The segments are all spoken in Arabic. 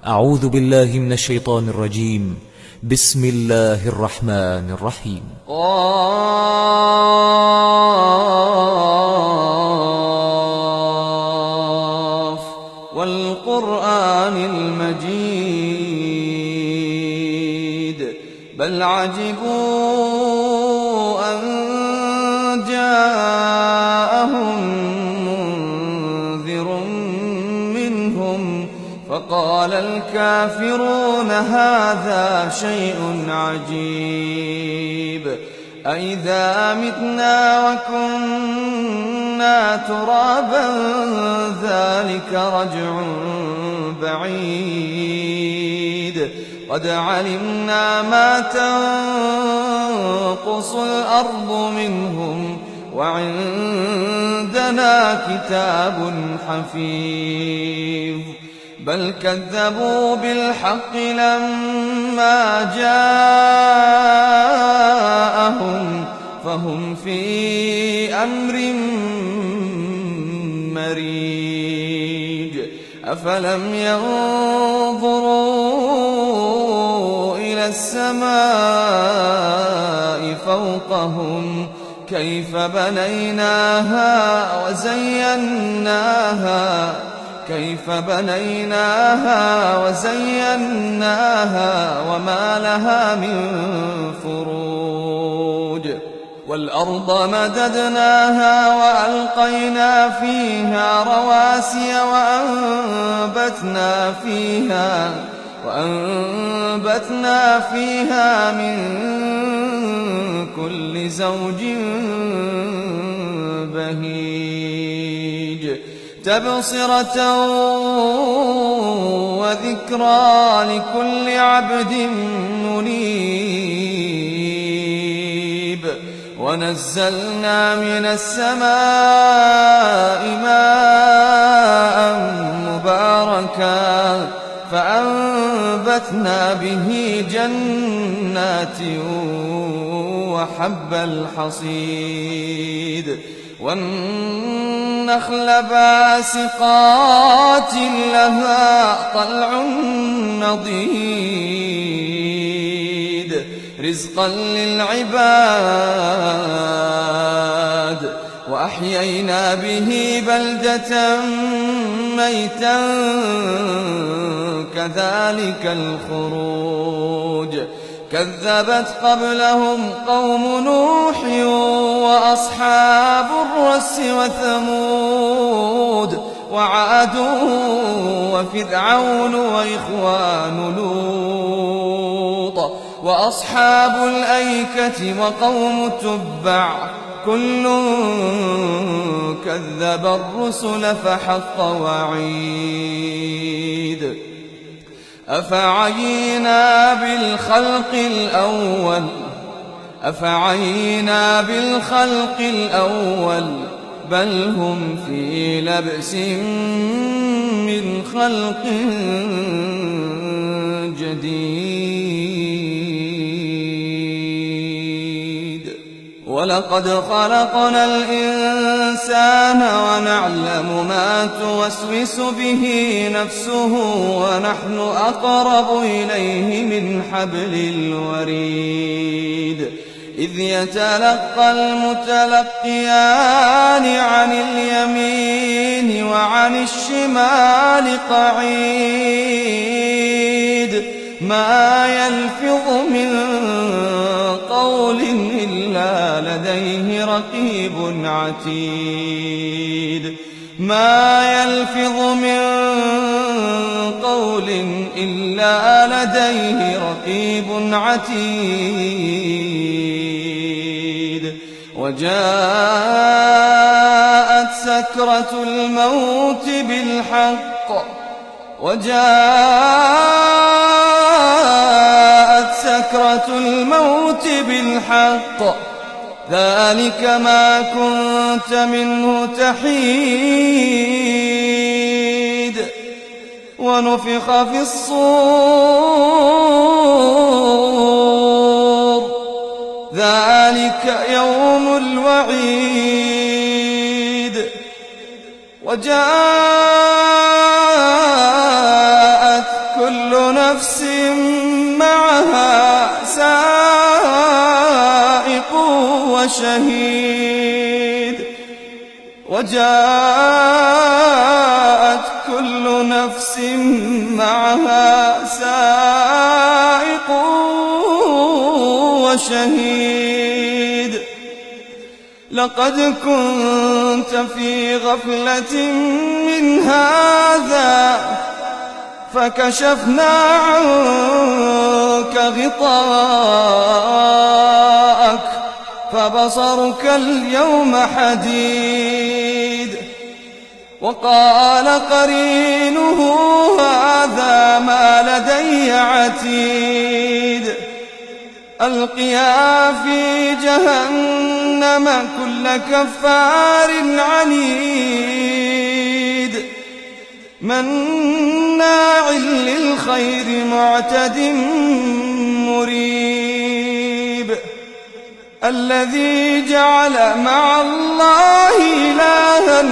أعوذ بالله من الشيطان الرجيم. بسم الله الرحمن الرحيم. قاف والقرآن المجيد بل عجبوا أن جاءهم منذر منهم فقال الكافرون هذا شيء عجيب أإذا متنا وكنا ترابا ذلك رجع بعيد قد علمنا ما تنقص الأرض منهم وعندنا كتاب حفيظ بل كذبوا بالحق لما جاءهم فهم في أمر مريج أفلم ينظروا إلى السماء فوقهم كيف بنيناها وزيناها وما لها من فروج والأرض مددناها وألقينا فيها رواسي وأنبتنا فيها من كل زوج بهيج تبصرة وذكرى لكل عبد منيب ونزلنا من السماء ماء مباركا فأنبتنا به جنات وحب الحصيد والنخل باسقات لها طلع نضيد رزقا للعباد وأحيينا به بلدة ميتا كذلك الخروج كذبت قبلهم قوم نوح وأصحاب الرس وثمود وعاد وفرعون وإخوان لوط وأصحاب الأيكة وقوم تبع كل كذب الرسل فحق وعيد أفعينا بالخلق الأول بل هم في لبس من خلق جديد ولقد خلقنا الإنسان ونعلم ما توسوس به نفسه ونحن أقرب إليه من حبل الوريد إذ يتلقى المتلقيان عن اليمين وعن الشمال قعيد ما يلفظ من قول إلا لديه رقيب عتيد وجاءت سكرة الموت بالحق ذلك ما كنت منه تحيد ونفخ في الصور ذلك يوم الوعيد وجاءت كل نفس معها سائق وشهيد وجاءت كل نفس معها سائق وشهيد لقد كنت في غفلة من هذا فكشفنا عنك غطاءك فبصرك اليوم حديد وقال قرينه هذا ما لدي عتيد ألقيا في جهنم كل كفار عنيد مناع للخير معتد مريب الذي جعل مع الله إلها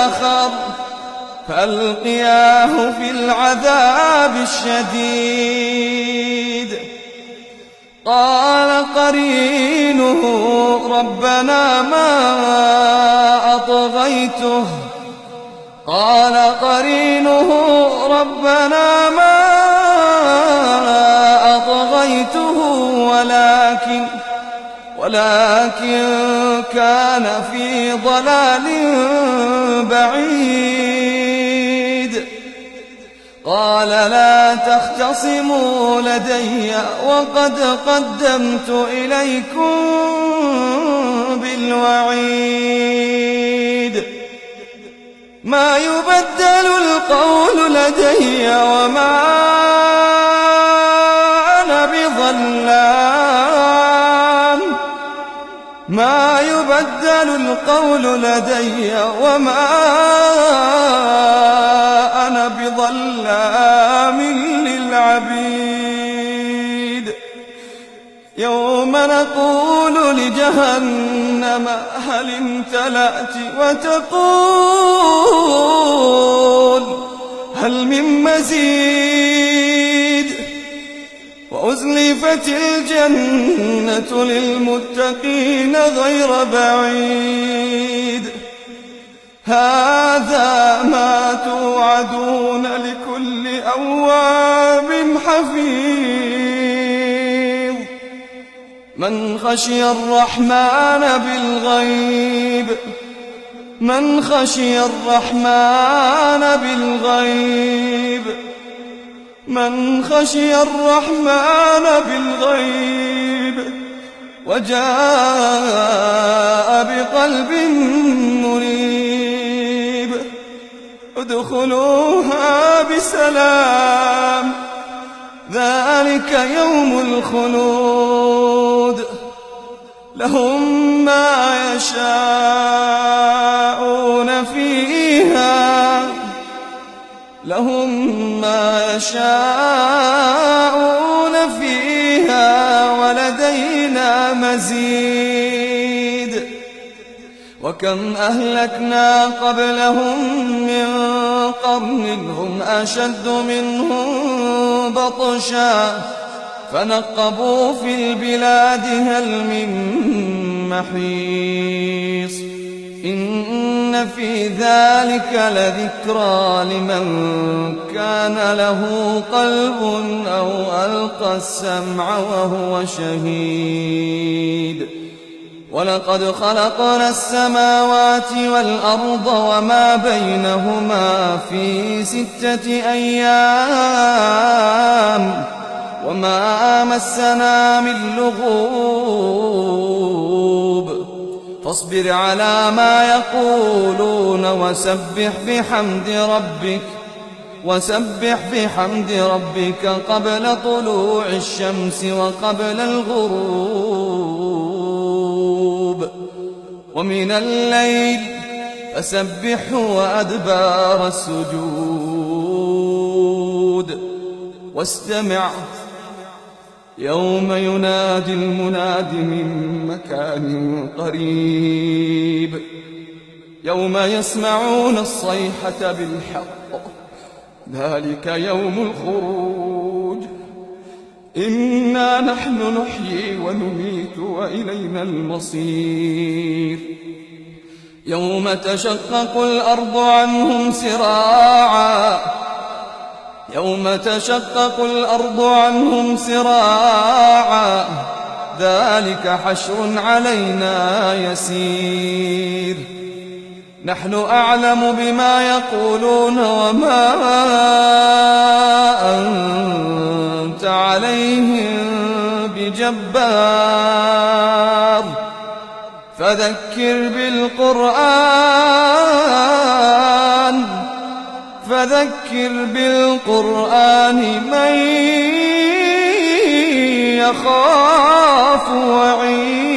آخر فألقياه في العذاب الشديد قال قرينه ربنا ما أطغيته قال قرينه ربنا ما أطغيته ولكن كان في ضلال بعيد قال لا تختصموا لدي وقد قدمت إليكم بالوعيد ما يبدل القول لدي وما أنا بظلام ما يبدل القول لدي وما أنا بظلام للعبيد يوم نقول لجهنم هل امتلأت وتقول هل من مزيد وأزلفت الجنة للمتقين غير بعيد هذا ما توعدون لكل أواب حفيظ من خشي الرحمن بالغيب من خشي الرحمن بالغيب من خشي الرحمن بالغيب وجاء بقلب منيب ادخلوها بسلام ذلك يوم الخلود لهم ما يشاءون فيها ولدينا مزيد وكم أهلكنا قبلهم من قرن هم أشد منهم بطشا فنقبوا في البلاد هل من محيص إن في ذلك لذكرى لمن كان له قلب أو ألقى السمع وهو شهيد ولقد خلقنا السماوات والأرض وما بينهما في 6 أيام وما مسنا من لغوب فاصبر على ما يقولون وسبح بحمد ربك قبل طلوع الشمس وقبل الغروب ومن الليل فسبحه وأدبار السجود واستمع يوم ينادي المناد من مكان قريب يوم يسمعون الصيحة بالحق ذلك يوم الخروج إنا نحن نحيي ونميت وإلينا المصير يوم تشقق الأرض عنهم سراعا ذلك حشر علينا يسير نحن أعلم بما يقولون وما أنت عليهم بجبار فذكر بالقرآن من يخاف وعيد